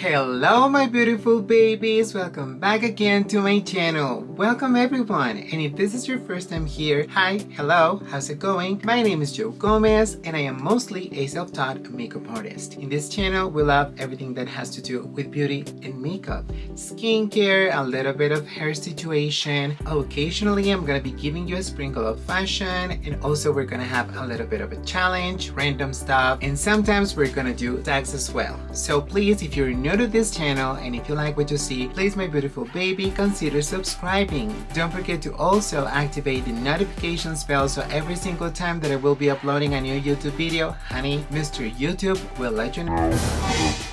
Hello my beautiful babies, welcome back again to my channel. Welcome everyone, and if this is your first time here, hi, hello, how's it going? My name is Joe Gomez and I am mostly a self-taught makeup artist. In this channel we love everything that has to do with beauty and makeup, skincare, a little bit of hair situation. Occasionally I'm gonna be giving you a sprinkle of fashion, and also we're gonna have a little bit of a challenge, random stuff, and sometimes we're gonna do tags as well. So please, if you're new to this channel and if you like what you see, please my beautiful baby, consider subscribing. Don't forget to also activate the notification bell so every single time that I will be uploading a new YouTube video, honey, Mr. YouTube will let you know.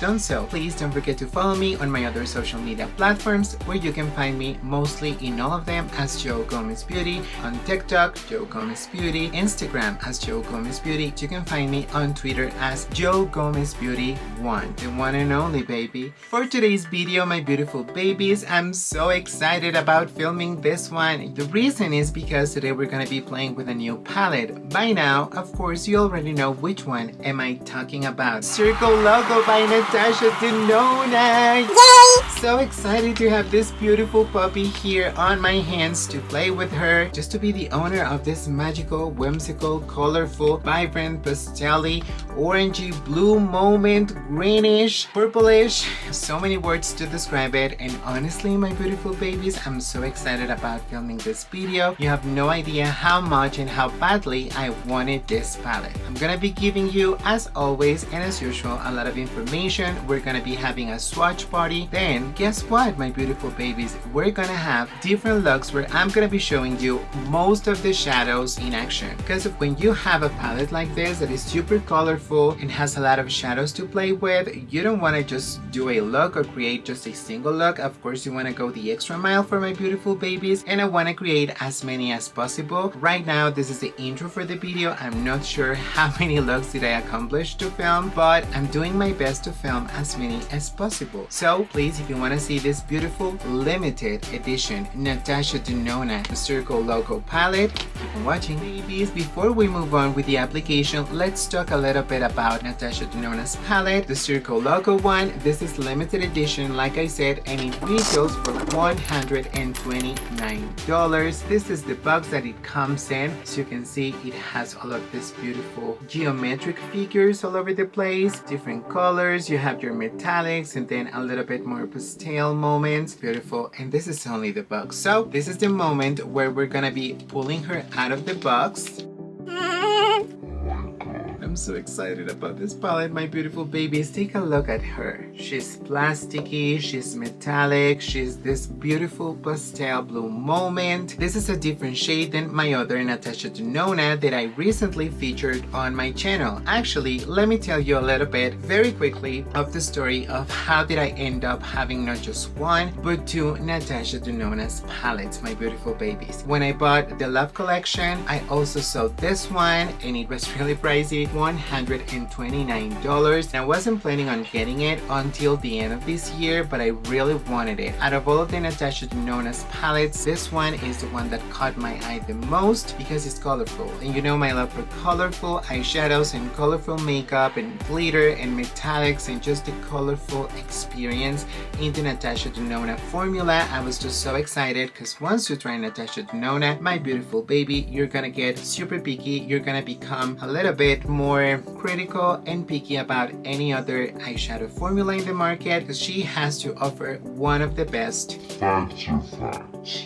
Done so, please don't forget to follow me on my other social media platforms where you can find me mostly in all of them as Jogomezbeauty, on TikTok, Jogomezbeauty, Instagram as Jogomezbeauty. You can find me on Twitter as Jogomezbeauty1, the one and only baby. For today's video, my beautiful babies, I'm so excited about filming this one. The reason is because today we're gonna be playing with a new palette. By now, of course, you already know which one am I talking about. Circo Loco by Natasha Denona'S. Yay! So excited to have this beautiful puppy here on my hands to play with her, just to be the owner of this magical, whimsical, colorful, vibrant, pastel-y, orangey, blue moment, greenish, purplish, so many words to describe it. And honestly, my beautiful babies, I'm so excited about filming this video. You have no idea how much and how badly I wanted this palette. I'm gonna be giving you, as always and as usual, a lot of information. We're gonna be having a swatch party. Then guess what, my beautiful babies, we're gonna have different looks where I'm gonna be showing you most of the shadows in action, because when you have a palette like this that is super colorful and has a lot of shadows to play with, you don't want to just do a look or create just a single look. Of course, you want to go the extra mile for my beautiful babies, and I want to create as many as possible. Right now, this is the intro for the video. I'm not sure how many looks did I accomplish to film, but I'm doing my best to film as many as possible. So please, if you want to see this beautiful limited edition Natasha Denona'S Circo Loco palette, keep on watching. Babies, before we move on with the application, let's talk a little bit about Natasha Denona'S palette, the Circo Loco one. This is limited edition, like I said, and it retails for $129. This is the box that it comes in. As you can see, it has all of these beautiful geometric figures all over the place, different colors. You have your metallics and then a little bit more pastel moments. Beautiful. And this is only the box. So this is the moment where we're gonna be pulling her out of the box. I'm so excited about this palette, my beautiful babies. Take a look at her. She's plasticky, she's metallic, she's this beautiful pastel blue moment. This is a different shade than my other Natasha Denona'S that I recently featured on my channel. Actually, let me tell you a little bit very quickly of the story of how did I end up having not just one but two Natasha Denona'S palettes, my beautiful babies. When I bought the Love collection, I also saw this one and it was really pricey, $129. I wasn't planning on getting it until the end of this year, but I really wanted it. Out of all of the Natasha Denona'S palettes, this one is the one that caught my eye the most because it's colorful. And you know my love for colorful eyeshadows and colorful makeup and glitter and metallics and just the colorful experience in the Natasha Denona'S formula. I was just so excited because once you try Natasha Denona'S, my beautiful baby, you're gonna get super picky. You're gonna become a little bit more critical and picky about any other eyeshadow formula in the market, because she has to offer one of the best.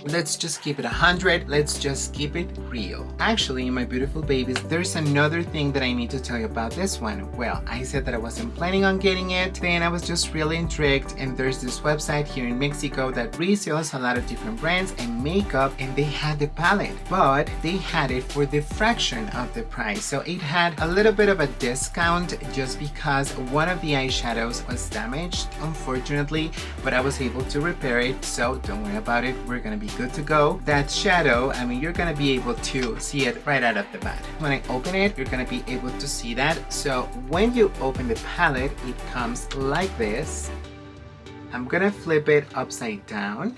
Let's just keep it 100. Let's just keep it real. Actually, my beautiful babies, there's another thing that I need to tell you about this one. Well, I said that I wasn't planning on getting it, then I was just really intrigued, and there's this website here in Mexico that resells a lot of different brands and makeup, and they had the palette, but they had it for the fraction of the price. So it had a little bit of a discount just because one of the eyeshadows was damaged, unfortunately, but I was able to repair it, so don't worry about it. We're gonna be good to go. That shadow, I mean, you're gonna be able to see it right out of the bat. When I open it, you're gonna be able to see that. So when you open the palette, it comes like this. I'm gonna flip it upside down.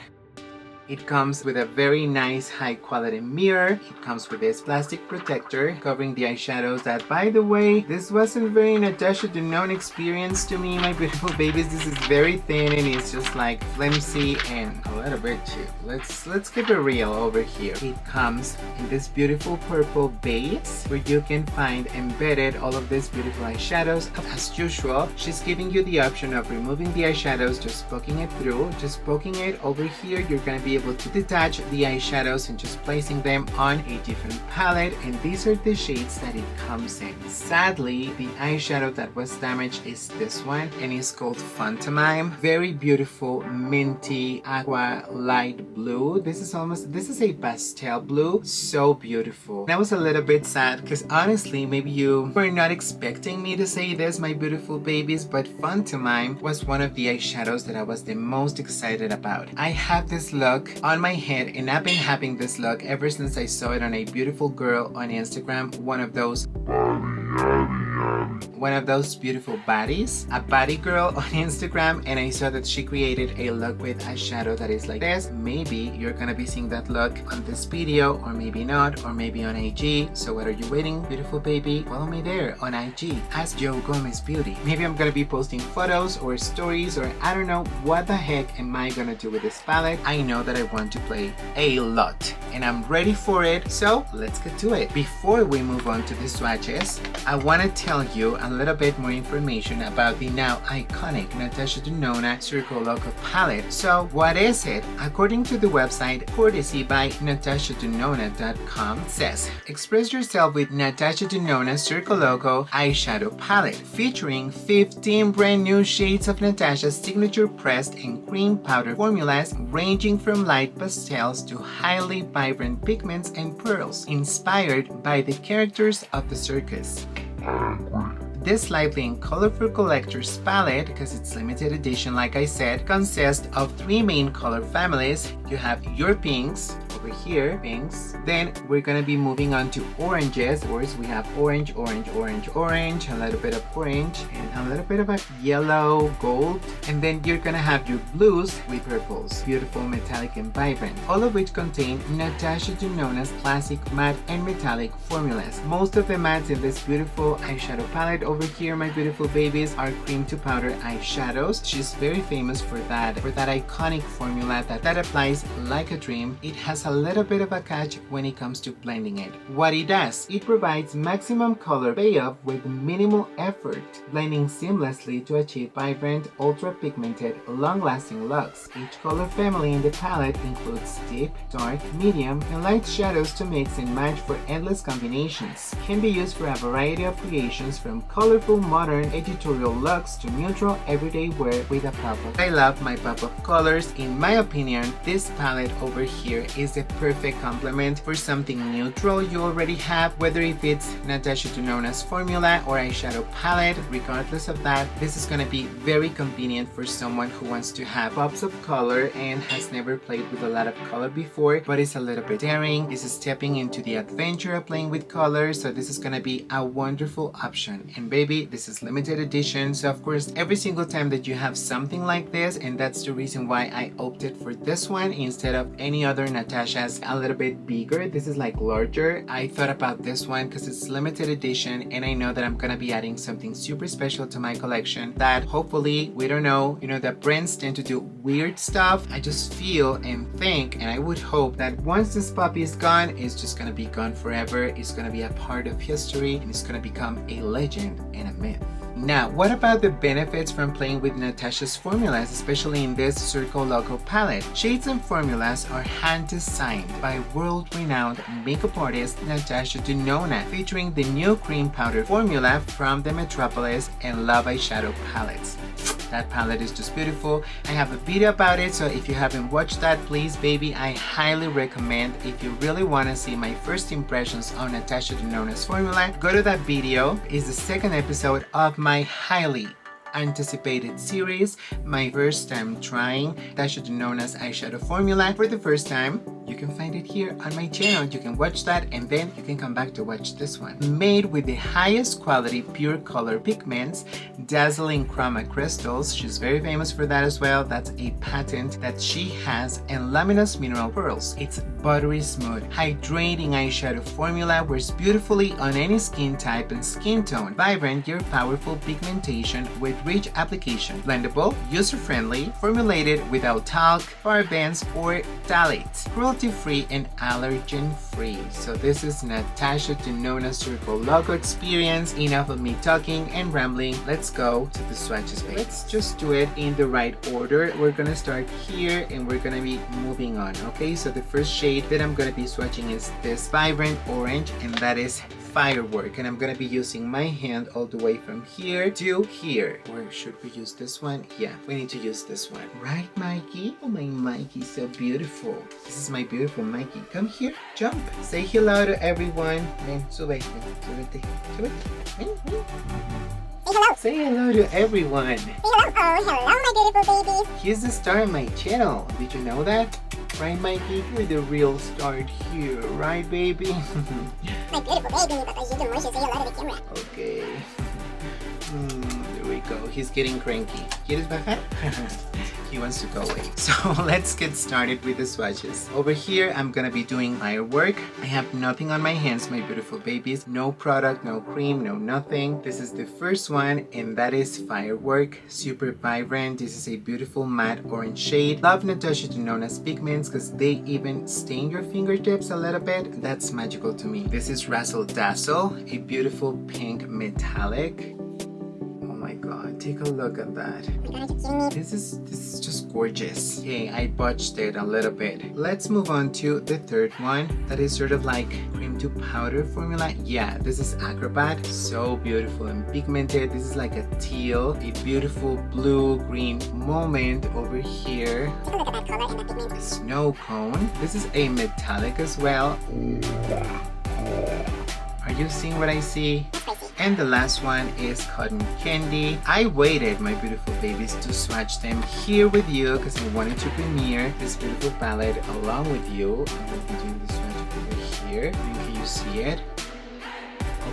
It comes with a very nice high quality mirror. It comes with this plastic protector covering the eyeshadows that, by the way, this wasn't very Natasha Denona'S experience to me, my beautiful babies. This is very thin and it's just like flimsy and a little bit cheap. Let's keep it real over here. It comes in this beautiful purple base where you can find embedded all of these beautiful eyeshadows. As usual, she's giving you the option of removing the eyeshadows, just poking it through, just poking it over here. You're gonna be able to detach the eyeshadows and just placing them on a different palette, and these are the shades that it comes in. Sadly, the eyeshadow that was damaged is this one, and it's called Phantomime. Very beautiful minty aqua light blue. This is a pastel blue, so beautiful. And I was a little bit sad because honestly, maybe you were not expecting me to say this, my beautiful babies, but Phantomime was one of the eyeshadows that I was the most excited about. I have this look on my head and I've been having this look ever since I saw it on a beautiful girl on Instagram, one of those beautiful bodies, a body girl on Instagram, and I saw that she created a look with eyeshadow that is like this. Maybe you're gonna be seeing that look on this video, or maybe not, or maybe on IG. So what are you waiting, beautiful baby? Follow me there on IG as Jogomezbeauty. Maybe I'm gonna be posting photos or stories, or I don't know what the heck am I gonna do with this palette. I know that I want to play a lot and I'm ready for it, so let's get to it. Before we move on to the swatches, I want to tell you a little bit more information about the now iconic Natasha Denona'S Circo Loco palette. So what is it? According to the website courtesy by NatashaDenona.com, says, express yourself with Natasha Denona'S Circo Loco Eyeshadow Palette, featuring 15 brand new shades of Natasha's signature pressed and cream powder formulas ranging from light pastels to highly vibrant pigments and pearls, inspired by the characters of the circus. This lively and colorful collector's palette, because it's limited edition like I said, consists of 3 main color families. You have your pinks, over here, pinks. Then we're gonna be moving on to oranges. We have orange, orange, orange, orange, a little bit of orange, and a little bit of a yellow, gold. And then you're gonna have your blues with purples, beautiful, metallic, and vibrant, all of which contain Natasha Denona'S classic matte and metallic formulas. Most of the mattes in this beautiful eyeshadow palette over here, my beautiful babies, are cream to powder eyeshadows. She's very famous for that iconic formula that applies like a dream. It has a little bit of a catch when it comes to blending it. What it does, it provides maximum color payoff with minimal effort, blending seamlessly to achieve vibrant, ultra pigmented, long-lasting looks. Each color family in the palette includes deep, dark, medium, and light shadows to mix and match for endless combinations. Can be used for a variety of creations, from colorful modern editorial looks to neutral everyday wear with a pop-up. I love my pop-up colors. In my opinion, this palette over here is the perfect complement for something neutral you already have, whether if it's Natasha Denona'S formula or eyeshadow palette. Regardless of that, this is going to be very convenient for someone who wants to have pops of color and has never played with a lot of color before, but is a little bit daring, is stepping into the adventure of playing with colors. So this is going to be a wonderful option. And baby, this is limited edition, so of course every single time that you have something like this, and that's the reason why I opted for this one instead of any other Natasha's a little bit bigger. This is like larger. I thought about this one because it's limited edition, and I know that I'm gonna be adding something super special to my collection that hopefully, we don't know, you know, that brands tend to do weird stuff. I just feel and think, and I would hope that once this puppy is gone, it's just gonna be gone forever. It's gonna be a part of history, and it's gonna become a legend and a myth. Now, what about the benefits from playing with Natasha's formulas, especially in this Circo Loco palette? Shades and formulas are hand-designed by world-renowned makeup artist Natasha Denona, featuring the new cream powder formula from the Metropolis and Love Eyeshadow palettes. That palette is just beautiful. I have a video about it, so if you haven't watched that, please baby, I highly recommend. If you really want to see my first impressions on Natasha Denona'S formula, go to that video. It's the second episode of my highly anticipated series, my first time trying Natasha Denona'S eyeshadow formula for the first time. you can find it here on my channel. You can watch that and then you can come back to watch this one. Made with the highest quality pure color pigments, dazzling chroma crystals. She's very famous for that as well. That's a patent that she has. And luminous mineral pearls. It's buttery smooth, hydrating eyeshadow formula, wears beautifully on any skin type and skin tone. Vibrant yet powerful pigmentation with rich application. Blendable, user-friendly, formulated without talc, parabens, or phthalates. Cruelty-free and allergen-free. So this is Natasha Denona'S Circo Loco experience. Enough of me talking and rambling. Let's go to the swatches. Let's just do it in the right order. We're gonna start here and we're gonna be moving on. Okay, so the first shade that I'm gonna be swatching is this vibrant orange, and that is Firework, and I'm gonna be using my hand all the way from here to here. Or should we use this one? Yeah, we need to use this one. Right, Mikey? Oh, my Mikey's so beautiful. This is my beautiful Mikey. Come here, jump. Say hello to everyone. Ven, sube, súbete, súbete. Hello. Say hello to everyone. Hello, oh, hello, my beautiful babies. He's the star of my channel. Did you know that? Right, Mikey? You're the real star here, right, baby? My beautiful baby, because you can more say hello to the camera. Okay. There we go. He's getting cranky. ¿Quieres bajar? He wants to go away. So let's get started with the swatches. Over here, I'm gonna be doing Firework. I have nothing on my hands, my beautiful babies. No product, no cream, no nothing. This is the first one, and that is Firework. Super vibrant. This is a beautiful matte orange shade. Love Natasha Denona'S pigments because they even stain your fingertips a little bit. That's magical to me. This is Razzle Dazzle, a beautiful pink metallic. Oh my god, take a look at that. Oh my god, are you kidding me? This is just gorgeous. Okay, I botched it a little bit. Let's move on to the third one. That is sort of like cream to powder formula. Yeah, this is Acrobat. So beautiful and pigmented. This is like a teal, a beautiful blue-green moment over here. Take a look at that color and that pigment. A snow cone. This is a metallic as well. Are you seeing what I see? That's crazy. And the last one is Cotton Candy. I waited, my beautiful babies, to swatch them here with you because I wanted to premiere this beautiful palette along with you. I'm going to be doing the swatch over here. Can you see it?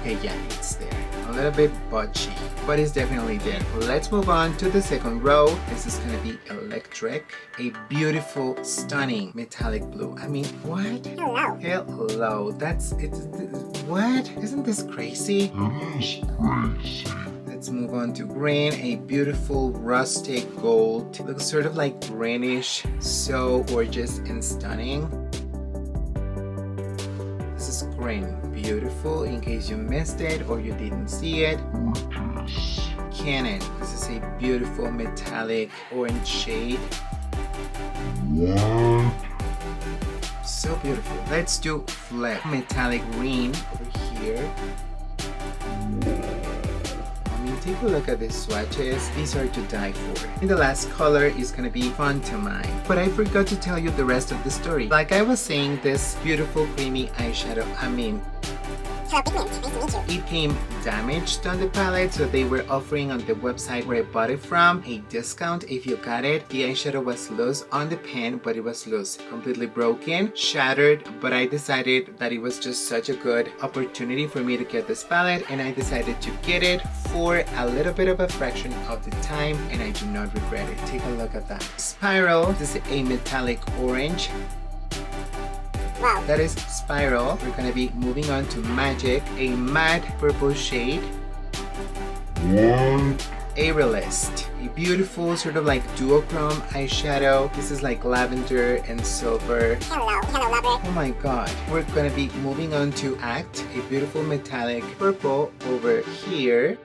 Okay, yeah, it's there. A little bit botchy, but it's definitely there. Let's move on to the second row. This is gonna be Electric. A beautiful, stunning metallic blue. I mean, what? Hello. Hello. What? Isn't this crazy? It is crazy. Let's move on to green. A beautiful rustic gold. Looks sort of like greenish. So gorgeous and stunning. This is green. Beautiful, in case you missed it or you didn't see it. Gorgeous. Cannon. This is a beautiful metallic orange shade. What? So beautiful. Let's do Flip. Metallic green over here. I mean, take a look at these swatches. These are to die for. And the last color is gonna be Fun to Mine. But I forgot to tell you the rest of the story. Like I was saying, this beautiful creamy eyeshadow, Hello, pigment. Nice to meet you. it came damaged on the palette, so they were offering on the website where I bought it from a discount if you got it. The eyeshadow was loose on the pen, but it was loose, completely broken, shattered, but I decided that it was just such a good opportunity for me to get this palette, and I decided to get it for a little bit of a fraction of the time, and I do not regret it. Take a look at that. Spiral. This is a metallic orange. Wow. That is Spiral. We're gonna be moving on to Magic, a matte purple shade. What? Aerialist, a beautiful sort of like duochrome eyeshadow. This is like lavender and silver. Hello, lover. Oh my god. We're gonna be moving on to Act, a beautiful metallic purple over here.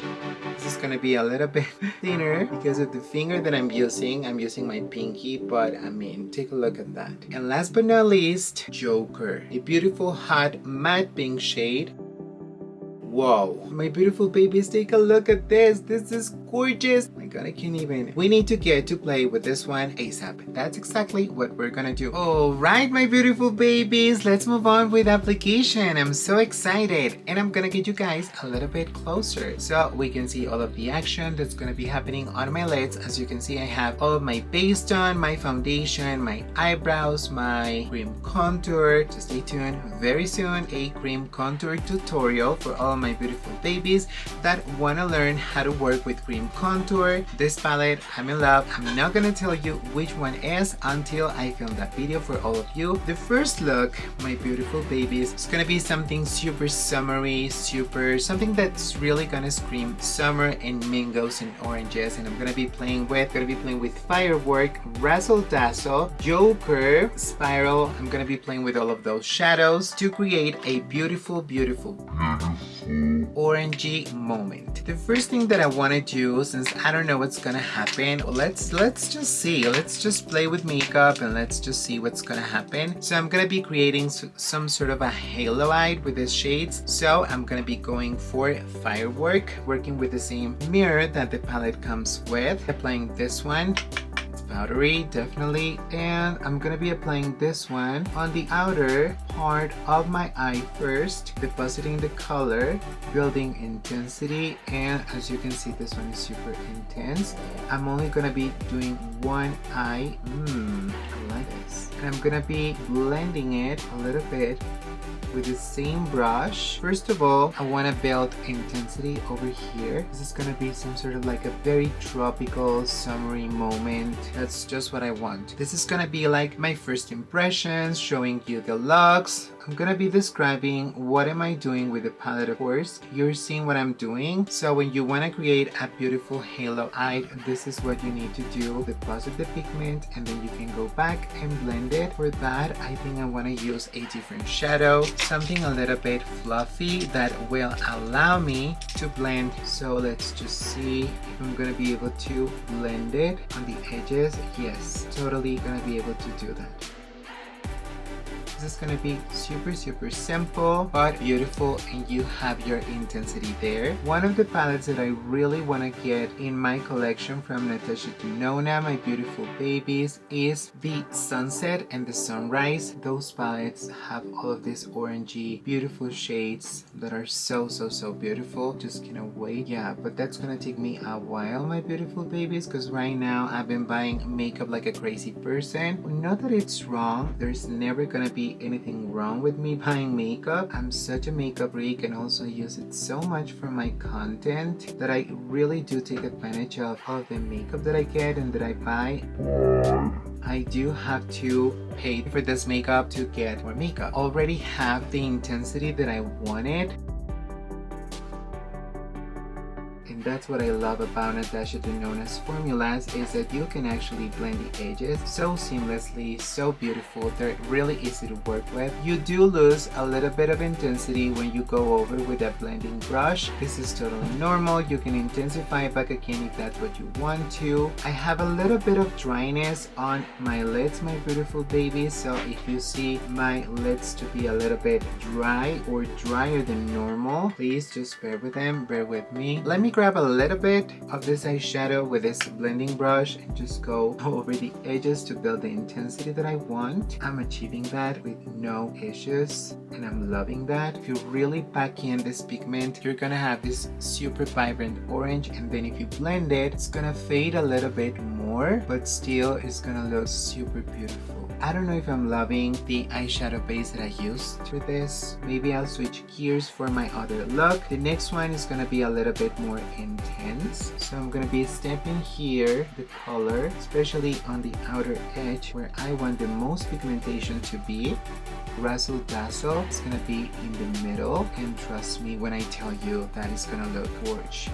This is gonna be a little bit thinner because of the finger that I'm using. I'm using my pinky, but I mean, take a look at that. And last but not least, Joker, a beautiful hot matte pink shade. Whoa, my beautiful babies, take a look at this. This is gorgeous. My god, I can't even. We need to get to play with this one ASAP. That's exactly what we're gonna do. Alright, my beautiful babies, let's move on with application. I'm so excited, and I'm gonna get you guys a little bit closer so we can see all of the action that's gonna be happening on my lids. As you can see, I have all of my base done, my foundation, my eyebrows, my cream contour. Just stay tuned. Very soon, a cream contour tutorial for all of my beautiful babies that want to learn how to work with cream contour. This palette, I'm in love. I'm not gonna tell you which one is until I film that video for all of you. The first look, my beautiful babies, is gonna be something super summery, something that's really gonna scream summer and mangoes and oranges. And I'm gonna be playing with firework, razzle dazzle, joker, spiral. I'm gonna be playing with all of those shadows to create a beautiful orangey moment. The first thing that I want to do, since I don't know what's gonna happen, let's just see. Let's just play with makeup and let's just see what's gonna happen. So I'm gonna be creating some sort of a halo-eyed with these shades. So I'm gonna be going for firework, working with the same mirror that the palette comes with. Applying this one. Powdery, definitely, and I'm gonna be applying this one on the outer part of my eye first, depositing the color, building intensity, and as you can see, this one is super intense. I'm only gonna be doing one eye. I like this. And I'm gonna be blending it a little bit with the same brush. First of all, I want to build intensity over here. This is gonna be some sort of like a very tropical summery moment. That's just what I want. This is gonna be like my first impressions, showing you the looks. I'm gonna be describing what am I doing with the palette. Of course, you're seeing what I'm doing. So when you want to create a beautiful halo eye, this is what you need to do. Deposit the pigment and then you can go back and blend it. For that, I think I want to use a different shadow, something a little bit fluffy that will allow me to blend. So let's just see if I'm gonna be able to blend it on the edges. Yes, totally gonna be able to do that. This is gonna be super simple but beautiful, and you have your intensity there. One of the palettes that I really want to get in my collection from Natasha Denona'S, my beautiful babies, is the sunset and the sunrise. Those palettes have all of these orangey beautiful shades that are so beautiful. Just cannot wait. Yeah, but that's gonna take me a while, my beautiful babies, because right now I've been buying makeup like a crazy person. Not that it's wrong, there's never gonna be anything wrong with me buying makeup. I'm such a makeup freak and also use it so much for my content that I really do take advantage of all of the makeup that I get and that I buy. I do have to pay for this makeup to get more makeup. Already have the intensity that I wanted. And that's what I love about Natasha Denona'S formulas, is that you can actually blend the edges so seamlessly, so beautiful. They're really easy to work with. You do lose a little bit of intensity when you go over with a blending brush. This is totally normal. You can intensify it back again if that's what you want to. I have a little bit of dryness on my lids, my beautiful babies. So if you see my lids to be a little bit dry or drier than normal, please just bear with them, bear with me. Let me grab a little bit of this eyeshadow with this blending brush and just go over the edges to build the intensity that I want. I'm achieving that with no issues and I'm loving that. If you really pack in this pigment, you're gonna have this super vibrant orange, and then if you blend it, it's gonna fade a little bit more, but still it's gonna look super beautiful. I don't know if I'm loving the eyeshadow base that I used for this. Maybe I'll switch gears for my other look. The next one is gonna be a little bit more intense. So I'm gonna be stepping here the color, especially on the outer edge where I want the most pigmentation to be. Razzle dazzle is gonna be in the middle, and trust me when I tell you that it's gonna look gorgeous.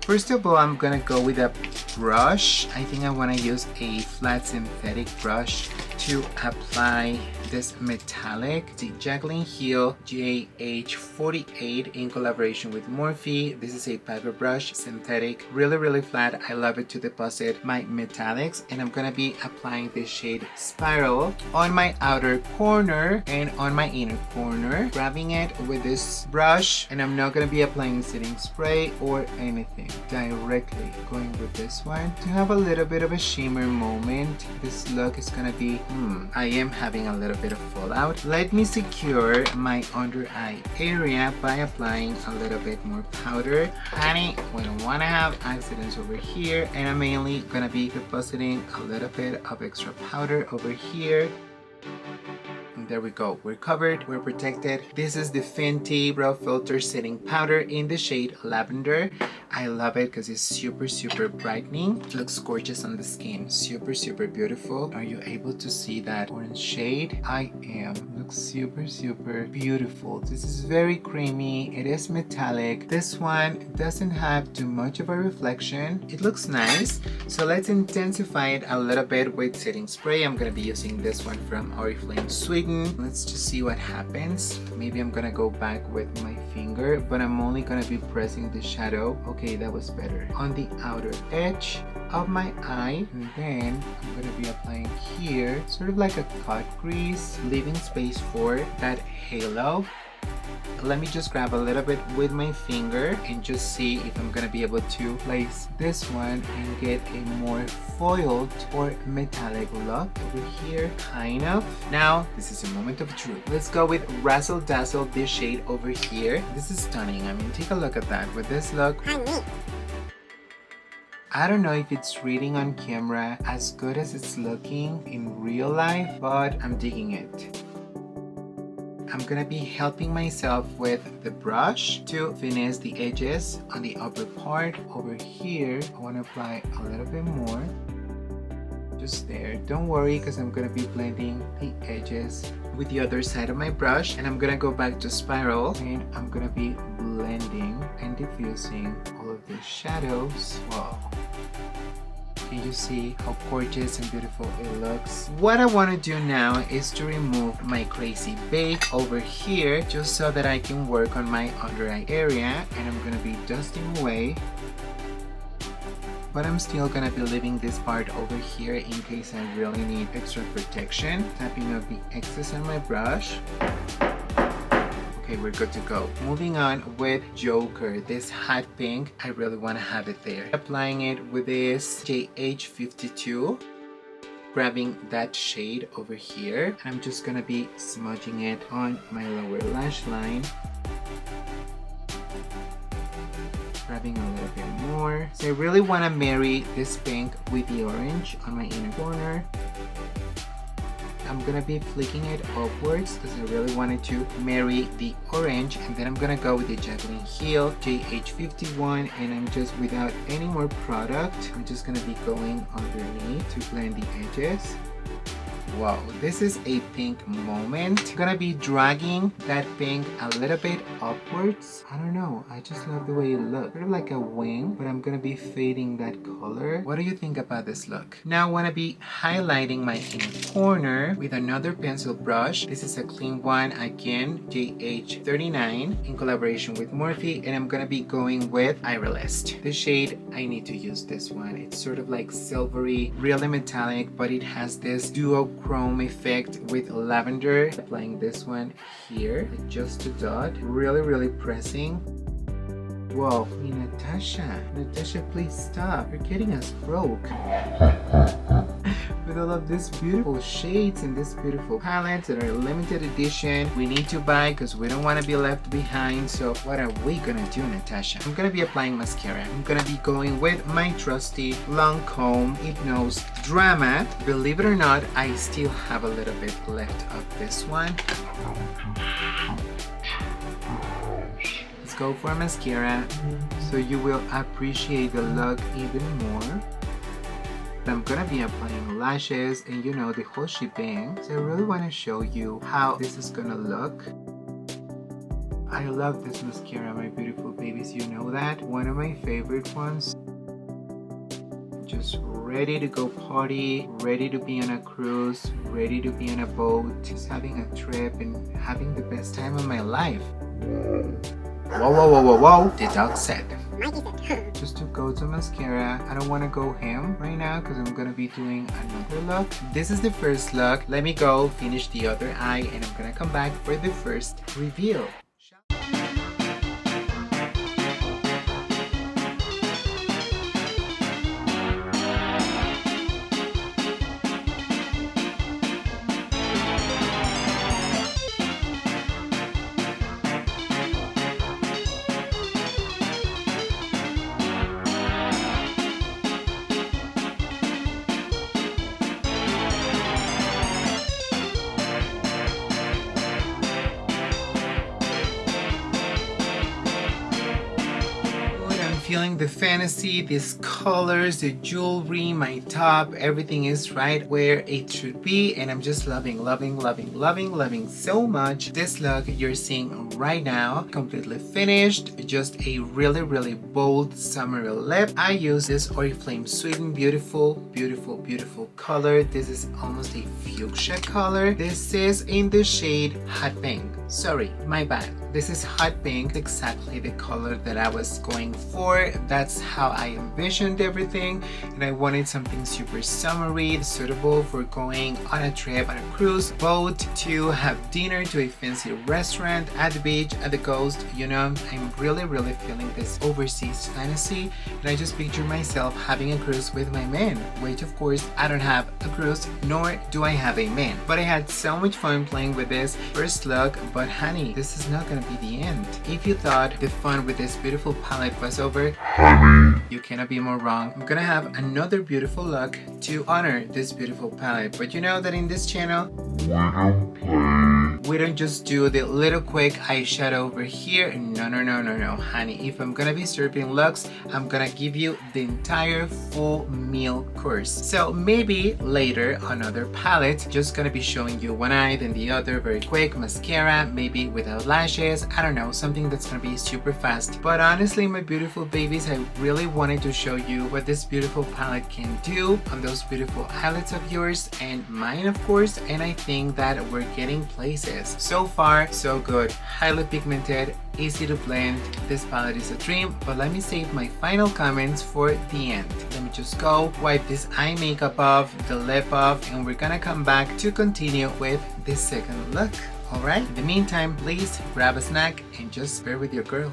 First of all, I'm gonna go with a brush. I think I wanna use a flat synthetic brush to apply this metallic, the Jacqueline Hill JH48 in collaboration with Morphe. This is a paper brush, synthetic, really flat. I love it to deposit my metallics, and I'm gonna be applying this shade Spiral on my outer corner and on my inner corner, grabbing it with this brush, and I'm not gonna be applying setting spray or anything, directly going with this one to have a little bit of a shimmer moment. This look is gonna be I am having a little bit of fallout. Let me secure my under eye area by applying a little bit more powder. Honey, we don't want to have accidents over here, and I'm mainly gonna be depositing a little bit of extra powder over here. There we go, we're covered, we're protected. This is the Fenty Brow Filter Setting Powder in the shade Lavender. I love it because it's super brightening. It looks gorgeous on the skin, super beautiful. Are you able to see that orange shade? I am. Looks super beautiful. This is very creamy, it is metallic. This one doesn't have too much of a reflection. It looks nice, so let's intensify it a little bit with setting spray. I'm gonna be using this one from Oriflame Sweden. Let's just see what happens. Maybe I'm gonna go back with my finger, but I'm only gonna be pressing the shadow. Okay, that was better. On the outer edge of my eye, and then I'm gonna be applying here, sort of like a cut crease, leaving space for that halo. Let me just grab a little bit with my finger and just see if I'm gonna be able to place this one and get a more foiled or metallic look over here, kind of. Now, this is a moment of truth. Let's go with Razzle Dazzle, this shade over here. This is stunning. I mean, take a look at that. With this look, Honey. I don't know if it's reading on camera as good as it's looking in real life, but I'm digging it. I'm gonna be helping myself with the brush to finish the edges on the upper part. Over here, I want to apply a little bit more. Just there. Don't worry, because I'm gonna be blending the edges with the other side of my brush, and I'm gonna go back to Spiral, and I'm gonna be blending and diffusing all of these shadows. Wow. Can you see how gorgeous and beautiful it looks? What I want to do now is to remove my crazy bake over here, just so that I can work on my under eye area, and I'm gonna be dusting away. But I'm still gonna be leaving this part over here in case I really need extra protection. Tapping up the excess on my brush. Okay, we're good to go. Moving on with Joker, this hot pink. I really want to have it there. Applying it with this JH52. Grabbing that shade over here. I'm just gonna be smudging it on my lower lash line. Grabbing a little bit more. So I really want to marry this pink with the orange on my inner corner. I'm gonna be flicking it upwards because I really wanted to marry the orange, and then I'm gonna go with the Jacqueline Hill JH51, and I'm just, without any more product, I'm just gonna be going underneath to blend the edges. Wow, this is a pink moment. I'm gonna be dragging that pink a little bit upwards. I don't know, I just love the way it looks. Sort of like a wing, but I'm gonna be fading that color. What do you think about this look? Now I wanna be highlighting my inner corner with another pencil brush. This is a clean one, again, JH39 in collaboration with Morphe, and I'm gonna be going with Irelist. The shade, I need to use this one. It's sort of like silvery, really metallic, but it has this duochrome effect with lavender. Applying this one here, just a dot, really pressing. Whoa, hey, Natasha, please stop. You're getting us broke. With all of these beautiful shades and this beautiful palettes that are limited edition, we need to buy because we don't want to be left behind. So what are we gonna do, Natasha? I'm gonna be applying mascara. I'm gonna be going with my trusty Lancome It Knows Drama. Believe it or not, I still have a little bit left of this one. Let's go for mascara so you will appreciate the look even more. I'm gonna be applying lashes and you know, the whole shebang. So I really want to show you how this is gonna look. I love this mascara, my beautiful babies, you know that. One of my favorite ones. Just ready to go party, ready to be on a cruise, ready to be on a boat, just having a trip and having the best time of my life. Whoa, whoa, whoa, whoa, whoa, the dog said. Mikey said. Just to go to mascara. I don't want to go ham right now because I'm gonna be doing another look. This is the first look. Let me go finish the other eye and I'm gonna come back for the first reveal. Feeling the fantasy, these colors, the jewelry, my top, everything is right where it should be, and I'm just loving so much. This look you're seeing right now, completely finished, just a really bold summery lip. I use this Oriflame Sweet and beautiful color. This is almost a fuchsia color. This is in the shade Hot Pink. Sorry, my bad. This is Hot Pink, exactly the color that I was going for. That's how I envisioned everything, and I wanted something super summery, suitable for going on a trip, on a cruise, boat, to have dinner, to a fancy restaurant, at the beach, at the coast. You know, I'm really feeling this overseas fantasy, and I just picture myself having a cruise with my man, which of course I don't have a cruise, nor do I have a man. But I had so much fun playing with this first look. But honey, this is not gonna be the end. If you thought the fun with this beautiful palette was over, honey, you cannot be more wrong. I'm gonna have another beautiful look to honor this beautiful palette. But you know that in this channel, we don't just do the little quick eyeshadow over here. No, honey. If I'm gonna be serving looks, I'm gonna give you the entire full meal course. So maybe later another palette, just gonna be showing you one eye, then the other, very quick, mascara, maybe without lashes, I don't know, something that's gonna be super fast. But honestly, my beautiful babies, I really wanted to show you what this beautiful palette can do on those beautiful eyelids of yours and mine, of course, and I think that we're getting places. So far, so good. Highly pigmented, easy to blend. This palette is a dream, but let me save my final comments for the end. Let me just go wipe this eye makeup off, the lip off, and we're gonna come back to continue with the second look. Alright, in the meantime, please grab a snack and just bear with your girl.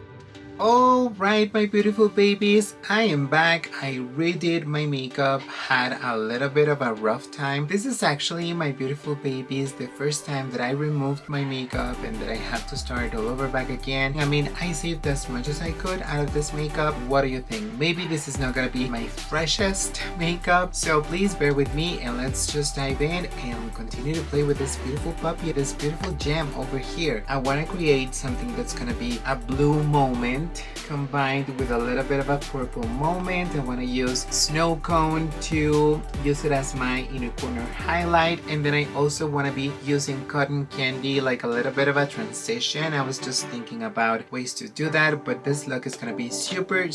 Alright, my beautiful babies, I am back. I redid my makeup, had a little bit of a rough time. This is actually, my beautiful babies, the first time that I removed my makeup and that I have to start all over back again. I mean, I saved as much as I could out of this makeup. What do you think? Maybe this is not gonna be my freshest makeup, so please bear with me and let's just dive in and continue to play with this beautiful puppy, this beautiful gem over here. I want to create something that's gonna be a blue moment combined with a little bit of a purple moment. I want to use snow cone to use it as my inner corner highlight, and then I also want to be using cotton candy, like a little bit of a transition. I was just thinking about ways to do that, but this look is going to be super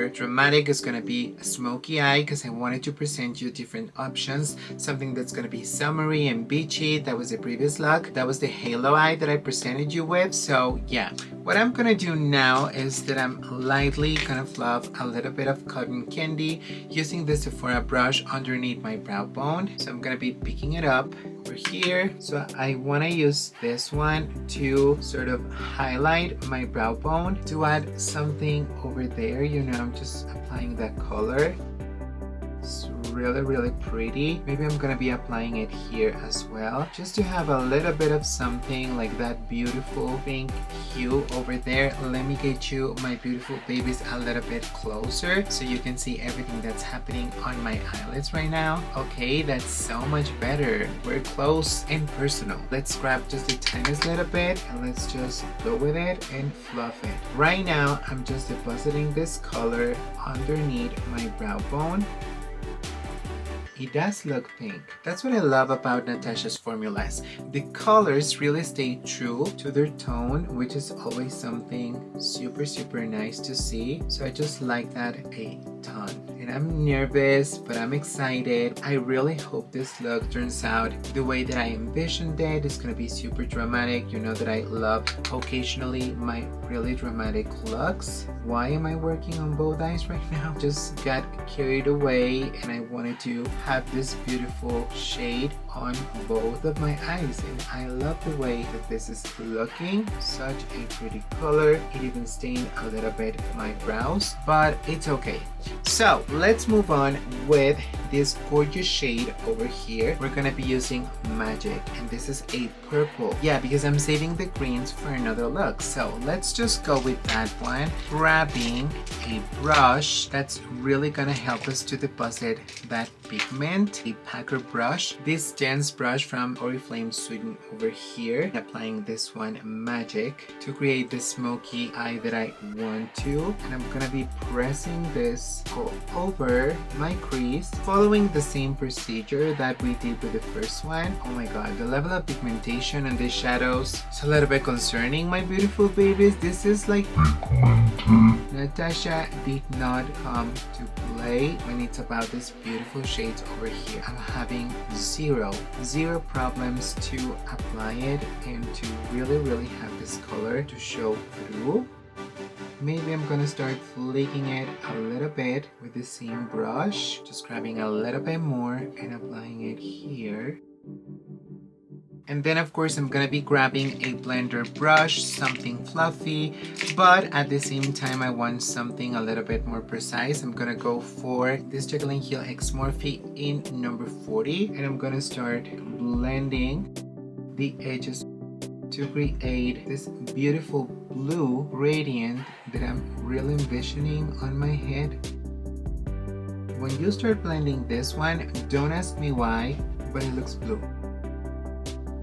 dramatic. It's going to be a smoky eye because I wanted to present you different options, something that's going to be summery and beachy. That was the previous look. That was the halo eye that I presented you with. So yeah, what I'm going to do now is that I'm lightly gonna fluff a little bit of cotton candy using this Sephora brush underneath my brow bone. So I'm gonna be picking it up over here. So I want to use this one to sort of highlight my brow bone, to add something over there. You know, I'm just applying that color. It's really pretty. Maybe I'm gonna be applying it here as well, just to have a little bit of something like that beautiful pink hue over there. Let me get you, my beautiful babies, a little bit closer so you can see everything that's happening on my eyelids right now. Okay, that's so much better. We're close and personal. Let's grab just the tiniest little bit and let's just go with it and fluff it. Right now, I'm just depositing this color underneath my brow bone. It does look pink. That's what I love about Natasha's formulas. The colors really stay true to their tone, which is always something super nice to see. So I just like that a ton. And and I'm nervous, but I'm excited. I really hope this look turns out the way that I envisioned it. It's gonna be super dramatic. You know that I love occasionally my really dramatic looks. Why am I working on both eyes right now? Just got carried away and I wanted to have this beautiful shade on both of my eyes, and I love the way that this is looking. Such a pretty color. It even stained a little bit my brows, but it's okay. So let's move on with this gorgeous shade over here. We're gonna be using Magic, and this is a purple. Yeah, because I'm saving the greens for another look. So let's just go with that one. Grabbing a brush that's really gonna help us to deposit that pigment. A packer brush. This dense brush from Oriflame Sweden over here. Applying this one Magic to create the smoky eye that I want to. And I'm gonna be pressing this all over my crease, following the same procedure that we did with the first one. Oh my god, the level of pigmentation on these shadows is a little bit concerning, my beautiful babies. This is like Natasha did not come to play when it's about these beautiful shades over here. I'm having zero problems to apply it and to really have this color to show through. Maybe I'm gonna start flicking it a little bit with the same brush, just grabbing a little bit more and applying it here. And then of course I'm gonna be grabbing a blender brush, something fluffy, but at the same time I want something a little bit more precise. I'm gonna go for this Jacqueline Hill X Morphe in number 40, and I'm gonna start blending the edges to create this beautiful blue gradient that I'm really envisioning on my head. When you start blending this one, don't ask me why, but it looks blue.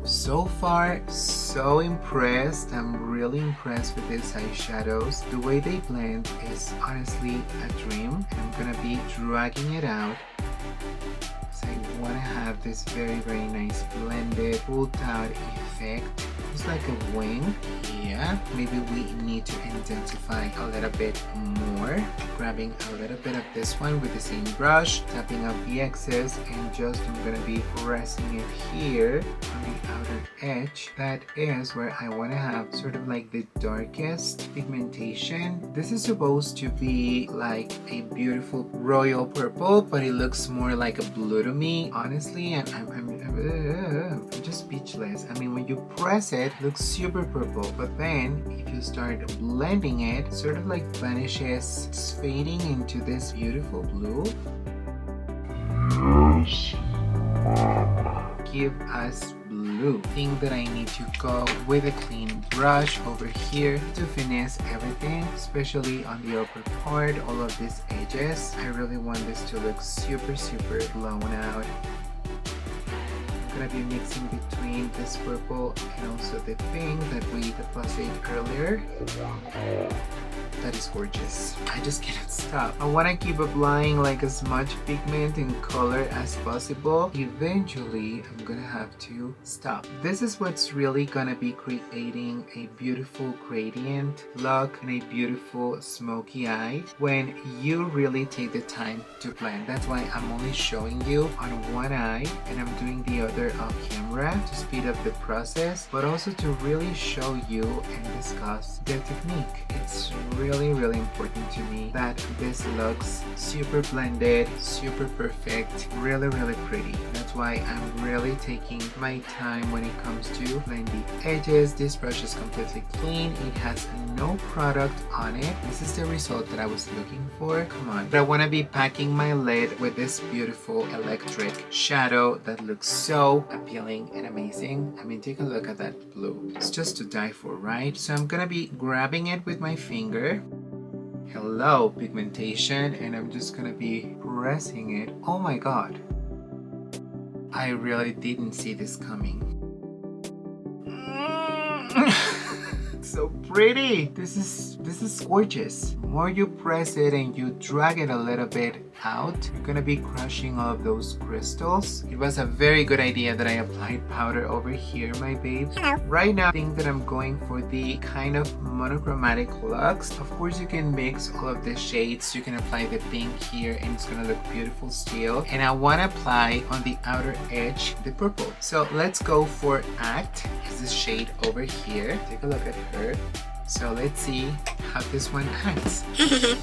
So far, so impressed. I'm really impressed with these eyeshadows. The way they blend is honestly a dream, and I'm gonna be dragging it out. So I want to have this very nice blended, pulled out effect. It's like a wing. Yeah, maybe we need to intensify a little bit more. Grabbing a little bit of this one with the same brush, tapping out the excess, and just I'm gonna be pressing it here on the outer edge. That is where I want to have sort of like the darkest pigmentation. This is supposed to be like a beautiful royal purple, but it looks more like a blue to me, honestly, and I'm just speechless. I mean, when you press it, it looks super purple, but then if you start blending it, sort of like vanishes. It's fading into this beautiful blue. Yes, Mama. Give us blue. I think that I need to go with a clean brush over here to finesse everything, especially on the upper part, all of these edges. I really want this to look super blown out. I'm gonna be mixing between this purple and also the pink that we deposited earlier. That is gorgeous. I just cannot stop. I want to keep applying like as much pigment and color as possible. Eventually, I'm gonna have to stop. This is what's really gonna be creating a beautiful gradient look and a beautiful smoky eye when you really take the time to blend. That's why I'm only showing you on one eye and I'm doing the other off camera to speed up the process, but also to really show you and discuss the technique. It's really important to me that this looks super blended, super perfect, really pretty. That's why I'm really taking my time when it comes to blend the edges. This brush is completely clean. It has no product on it. This is the result that I was looking for. Come on. But I want to be packing my lid with this beautiful electric shadow that looks so appealing and amazing. I mean, take a look at that blue. It's just to die for, right? So I'm gonna be grabbing it with my finger. Hello, pigmentation, and I'm just gonna be pressing it. Oh my god. I really didn't see this coming. So pretty. This is gorgeous. The more you press it and you drag it a little bit out. You're gonna be crushing all of those crystals. It was a very good idea that I applied powder over here, my babe. Hello. Right now, I think that I'm going for the kind of monochromatic looks. Of course, you can mix all of the shades. You can apply the pink here and it's gonna look beautiful still. And I wanna apply on the outer edge the purple. So let's go for Act. Is this shade over here. Take a look at her. So let's see how this one acts.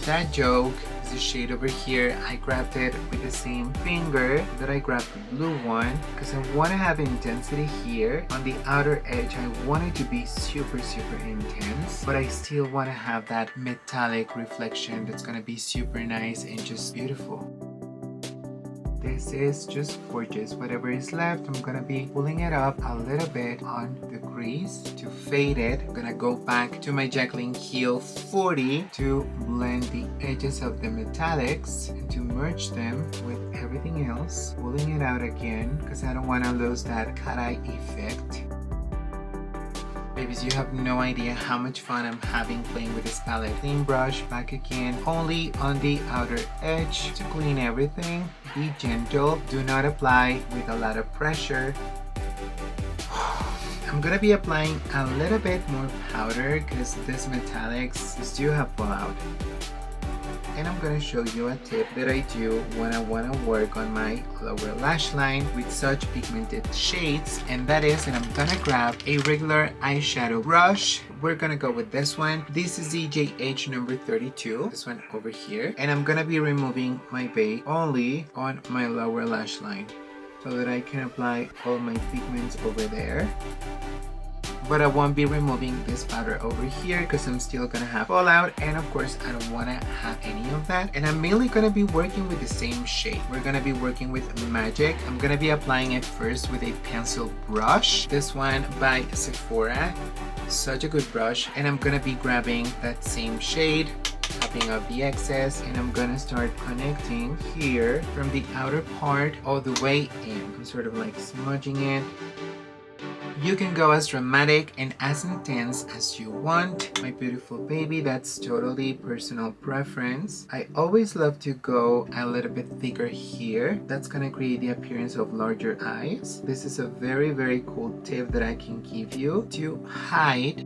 That joke is the shade over here. I grabbed it with the same finger that I grabbed the blue one because I want to have intensity here. On the outer edge, I want it to be super intense, but I still want to have that metallic reflection that's going to be super nice and just beautiful. This is just gorgeous. Whatever is left, I'm gonna be pulling it up a little bit on the crease to fade it. I'm gonna go back to my Jacqueline Hill 40 to blend the edges of the metallics and to merge them with everything else. Pulling it out again because I don't want to lose that cat eye effect. Babies, you have no idea how much fun I'm having playing with this palette. Clean brush, back again, only on the outer edge to clean everything. Be gentle, do not apply with a lot of pressure. I'm gonna be applying a little bit more powder because these metallics do have fallout. And I'm gonna show you a tip that I do when I wanna work on my lower lash line with such pigmented shades, and that is that I'm gonna grab a regular eyeshadow brush. We're gonna go with this one. This is the JH number 32, this one over here, and I'm gonna be removing my base only on my lower lash line so that I can apply all my pigments over there. But I won't be removing this powder over here because I'm still gonna have fallout, and of course I don't want to have any of that. And I'm mainly gonna be working with the same shade. We're gonna be working with Magic. I'm gonna be applying it first with a pencil brush, this one by Sephora. Such a good brush. And I'm gonna be grabbing that same shade, tapping up the excess, and I'm gonna start connecting here from the outer part all the way in. I'm sort of like smudging it. You can go as dramatic and as intense as you want, my beautiful baby. That's totally personal preference. I always love to go a little bit thicker here. That's gonna create the appearance of larger eyes. This is a very cool tip that I can give you to hide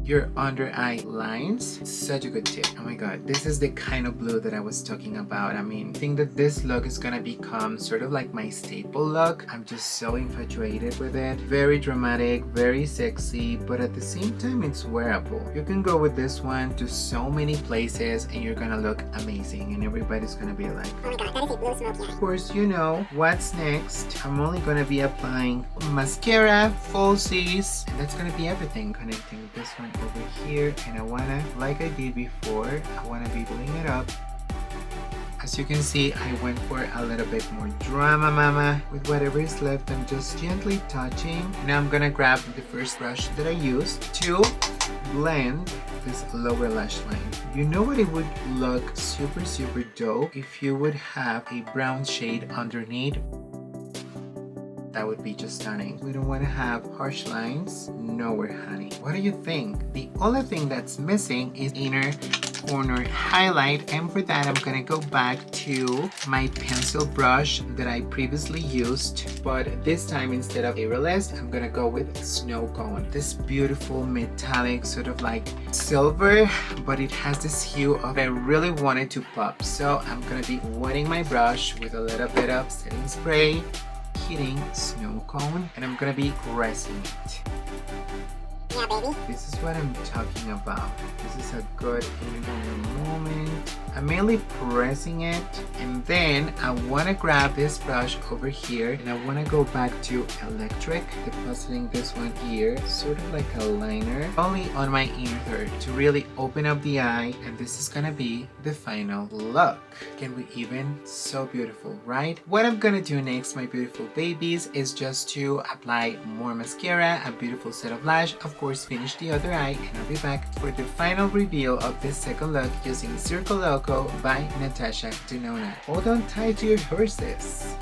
your under eye lines. Such a good tip. Oh my god, this is the kind of blue that I was talking about. I mean, I think that this look is gonna become sort of like my staple look. I'm just so infatuated with it. Very dramatic, very sexy, but at the same time it's wearable. You can go with this one to so many places and you're gonna look amazing, and everybody's gonna be like, Oh my god, that is a blue smoky eye. of course, you know what's next. I'm only gonna be applying mascara, falsies, and that's gonna be everything. Connecting this one over here, and I wanna, like I did before, I wanna be pulling it up. As you can see, I went for a little bit more drama mama. With whatever is left, I'm just gently touching. Now I'm gonna grab the first brush that I used to blend this lower lash line. You know what, it would look super dope if you would have a brown shade underneath. That would be just stunning. We don't want to have harsh lines. Nowhere, honey. What do you think? The only thing that's missing is inner corner highlight, and for that I'm gonna go back to my pencil brush that I previously used, but this time instead of aerialist, I'm gonna go with snow cone. This beautiful metallic sort of like silver, but it has this hue of I really wanted to pop. So I'm gonna be wetting my brush with a little bit of setting spray, hitting snow cone, and I'm gonna be pressing it. Yeah, baby. This is what I'm talking about. This is a good inner moment. I'm mainly pressing it, and then I want to grab this brush over here and I want to go back to electric, depositing this one here, sort of like a liner, only on my inner third to really open up the eye, and this is gonna be the final look. Can we even? So beautiful, right? What I'm gonna do next, my beautiful babies, is just to apply more mascara, a beautiful set of lash, of course finish the other eye, and I'll be back for the final reveal of this second look using Circo Loco by Natasha Denona'S. Hold on tight to your horses.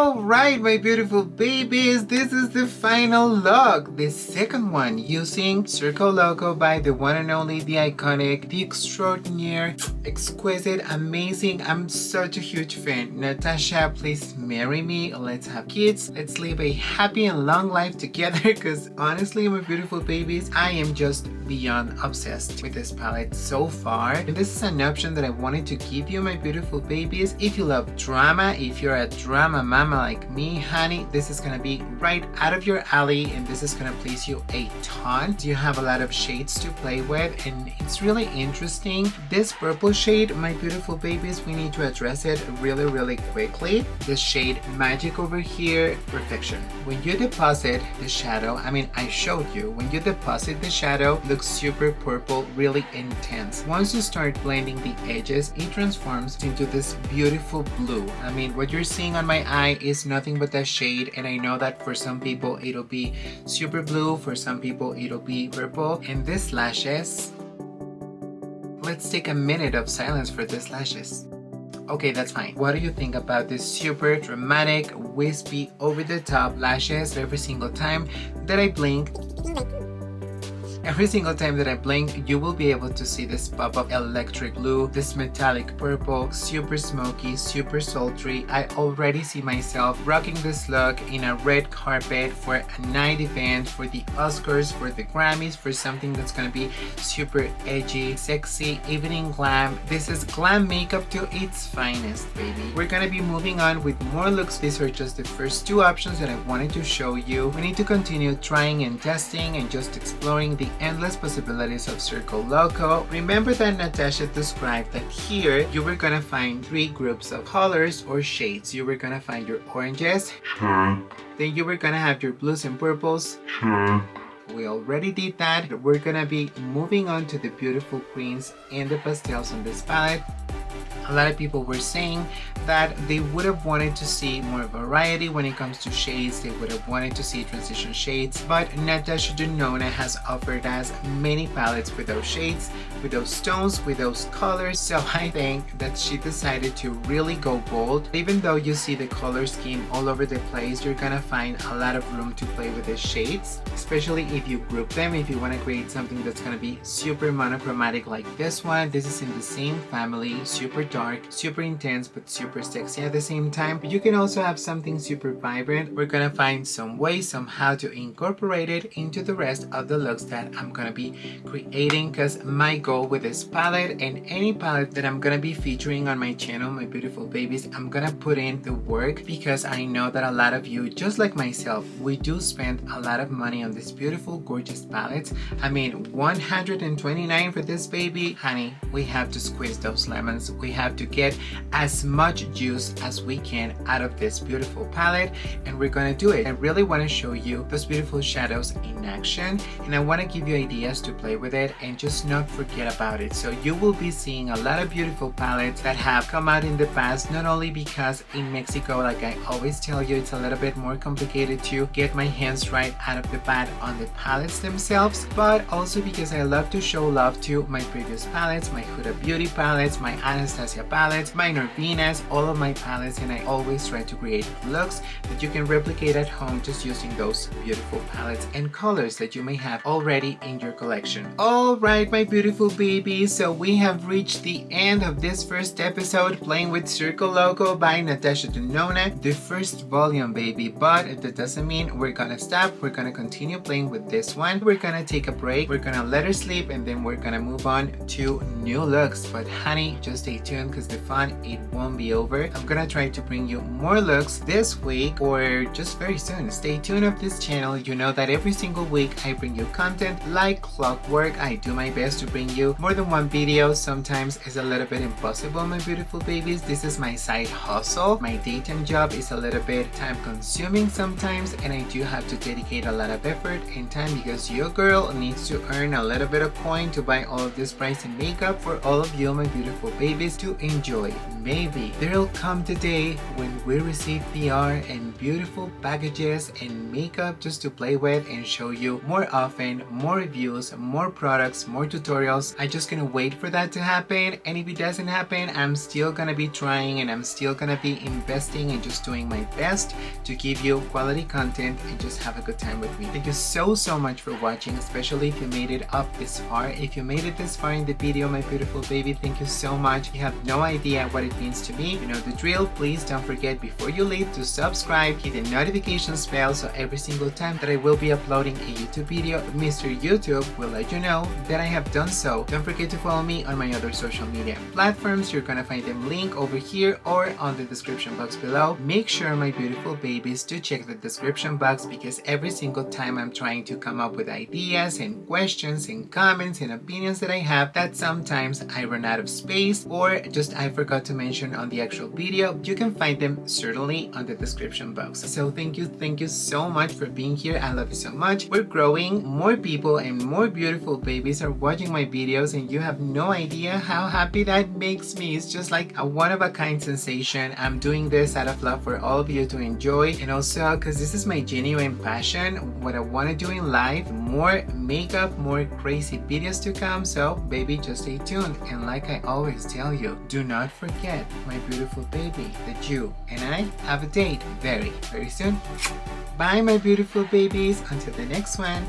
Alright, my beautiful babies, this is the final look. The second one using Circo Loco by the one and only, the iconic, the extraordinary, exquisite, amazing. I'm such a huge fan. Natasha, please marry me. Let's have kids. Let's live a happy and long life together because honestly, my beautiful babies, I am just beyond obsessed with this palette so far. And this is an option that I wanted to give you, my beautiful babies. If you love drama, if you're a drama mama like me, honey, this is gonna be right out of your alley and this is gonna please you a ton. You have a lot of shades to play with and it's really interesting. This purple shade, my beautiful babies, we need to address it really quickly. The shade Magic over here, perfection. When you deposit the shadow, I mean, I showed you, when you deposit the shadow, looks super purple, really intense. Once you start blending the edges, it transforms into this beautiful blue. I mean, what you're seeing on my eye is nothing but a shade, and I know that for some people it'll be super blue, for some people it'll be purple. And these lashes, let's take a minute of silence for these lashes. Okay, that's fine. What do you think about this super dramatic, wispy, over the top lashes? Every single time that I blink, you will be able to see this pop of electric blue, this metallic purple, super smoky, super sultry. I already see myself rocking this look in a red carpet for a night event, for the Oscars, for the Grammys, for something that's gonna be super edgy, sexy, evening glam. This is glam makeup to its finest, baby. We're gonna be moving on with more looks. These are just the first two options that I wanted to show you. We need to continue trying and testing and just exploring the endless possibilities of Circo Loco. Remember that Natasha described that here you were gonna find three groups of colors or shades. You were gonna find your oranges, then you were gonna have your blues and purples. We already did that. We're gonna be moving on to the beautiful greens and the pastels on this palette. A lot of people were saying that they would have wanted to see more variety when it comes to shades. They would have wanted to see transition shades, but Natasha Denona'S has offered us many palettes with those shades, with those tones, with those colors. So I think that she decided to really go bold. Even though you see the color scheme all over the place, you're gonna find a lot of room to play with the shades, especially if you group them. If you want to create something that's gonna be super monochromatic like this one, this is in the same family, super dark, super intense, but super sexy at the same time. But you can also have something super vibrant. We're gonna find some way somehow to incorporate it into the rest of the looks that I'm gonna be creating, because my goal with this palette and any palette that I'm gonna be featuring on my channel, my beautiful babies, I'm gonna put in the work, because I know that a lot of you, just like myself, we do spend a lot of money on this beautiful gorgeous palettes. I mean, $129 for this baby, honey. We have to squeeze those lemons. We have to get as much juice as we can out of this beautiful palette, and we're gonna do it. I really want to show you those beautiful shadows in action, and I want to give you ideas to play with it and just not forget about it. So you will be seeing a lot of beautiful palettes that have come out in the past, not only because in Mexico, like I always tell you, it's a little bit more complicated to get my hands right out of the bat on the palettes themselves, but also because I love to show love to my previous palettes, my Huda Beauty palettes, my Anastasia palettes, my Norvinas, all of my palettes, and I always try to create looks that you can replicate at home just using those beautiful palettes and colors that you may have already in your collection. Alright, my beautiful babies, so we have reached the end of this first episode playing with Circo Loco by Natasha Denona'S, the first volume, baby, but that doesn't mean we're gonna stop. We're gonna continue playing with this one. We're gonna take a break, we're gonna let her sleep, and then we're gonna move on to new looks. But honey, just stay tuned because the fun, it won't be over. I'm gonna try to bring you more looks this week or just very soon. Stay tuned of this channel. You know that every single week I bring you content like clockwork. I do my best to bring you more than one video. Sometimes it's a little bit impossible, my beautiful babies. This is my side hustle. My daytime job is a little bit time consuming sometimes, and I do have to dedicate a lot of effort and time because your girl needs to earn a little bit of coin to buy all of this price and makeup for all of you, my beautiful babies, to enjoy. Maybe there'll come the day when we receive PR and beautiful packages and makeup just to play with and show you more often, more reviews, more products, more tutorials. I'm just gonna wait for that to happen, and if it doesn't happen, I'm still gonna be trying and I'm still gonna be investing and just doing my best to give you quality content and just have a good time with me. Thank you so much for watching, especially if you made it up this far. If you made it this far in the video, my beautiful baby, thank you so much. You have no idea what it means to me. You know the drill. Please don't forget before you leave to subscribe, hit the notifications bell, so every single time that I will be uploading a YouTube video, Mr. YouTube will let you know that I have done so. Don't forget to follow me on my other social media platforms. You're gonna find them link over here or on the description box below. Make sure, my beautiful babies, to check the description box, because every single time I'm trying to come up with ideas and questions and comments and opinions that I have, that sometimes I run out of space or just I forgot to mention on the actual video. You can find them certainly on the description box. So thank you so much for being here. I love you so much. We're growing. More people and more beautiful babies are watching my videos, and you have no idea how happy that makes me. It's just like a one-of-a-kind sensation. I'm doing this out of love for all of you to enjoy, and also because this is my genuine passion, what I want to do in life. More makeup, more crazy videos to come. So baby, just stay tuned, and like I always tell you, do not forget, my beautiful baby, that you and I have a date very soon. Bye, my beautiful babies, until the next one.